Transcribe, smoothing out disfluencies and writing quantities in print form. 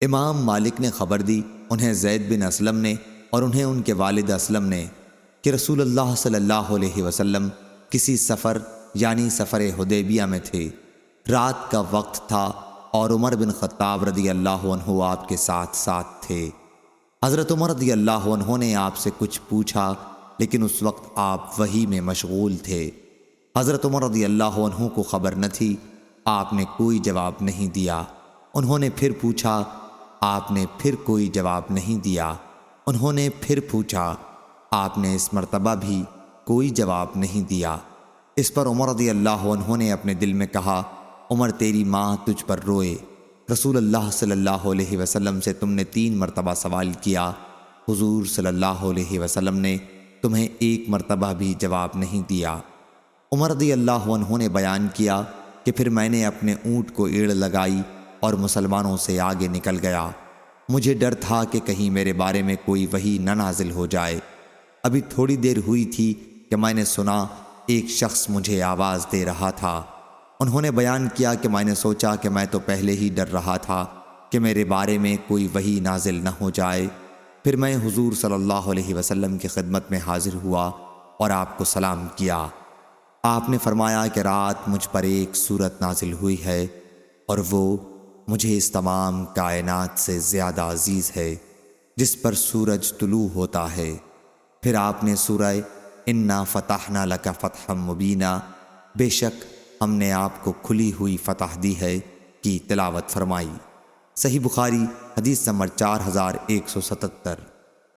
امام مالک نے خبر دی انہیں زید بن اسلم نے اور انہیں ان کے والد اسلم نے کہ رسول اللہ صلی اللہ علیہ وسلم کسی سفر یعنی سفر حدیبیہ میں تھے۔ رات کا وقت تھا اور عمر بن خطاب رضی اللہ عنہ آپ کے ساتھ ساتھ تھے۔ حضرت عمر رضی اللہ عنہ نے آپ سے کچھ پوچھا لیکن اس وقت آپ وحی میں مشغول تھے۔ حضرت عمر رضی اللہ عنہ کو خبر نہ تھی، آپ نے کوئی جواب نہیں دیا۔ انہوں نے پھر پوچھا، آپ نے پھر کوئی جواب نہیں دیا۔ انہوں نے پھر پوچھا، آپ نے اس مرتبہ بھی کوئی جواب نہیں دیا۔ اس پر عمر رضی اللہ عنہ نے اپنے دل میں کہا، عمر تیری ماں تجھ پر روئے۔ رسول اللہ صلی اللہ علیہ وسلم سے تم نے 3 مرتبہ سوال کیا، حضور صلی اللہ علیہ وسلم نے تمہیں 1 مرتبہ بھی جواب نہیں دیا۔ عمر رضی اللہ عنہ نے بیان کیا کہ پھر میں نے اپنے اونٹ کو ایڑ لگائی اور مسلمانوں سے آگے نکل گیا۔ مجھے ڈر تھا کہ کہیں میرے بارے میں کوئی وحی نہ نازل ہو جائے۔ ابھی تھوڑی دیر ہوئی تھی کہ میں نے سنا ایک شخص مجھے آواز دے رہا تھا۔ انہوں نے بیان کیا کہ میں نے سوچا کہ میں تو پہلے ہی ڈر رہا تھا کہ میرے بارے میں کوئی وحی نازل نہ ہو جائے۔ پھر میں حضور صلی اللہ علیہ وسلم کی خدمت میں حاضر ہوا اور آپ کو سلام کیا۔ آپ نے فرمایا کہ رات مجھ پر ایک سورت نازل ہوئی ہے اور وہ مجھے اس تمام کائنات سے زیادہ عزیز ہے، جس پر سورج طلوع ہوتا ہے۔ پھر آپ نے سورہ انا فتحنا لک فتحا مبینا، بے شک ہم نے آپ کو کھلی ہوئی فتح دی ہے کی تلاوت فرمائی۔ صحیح بخاری حدیث نمبر 4177۔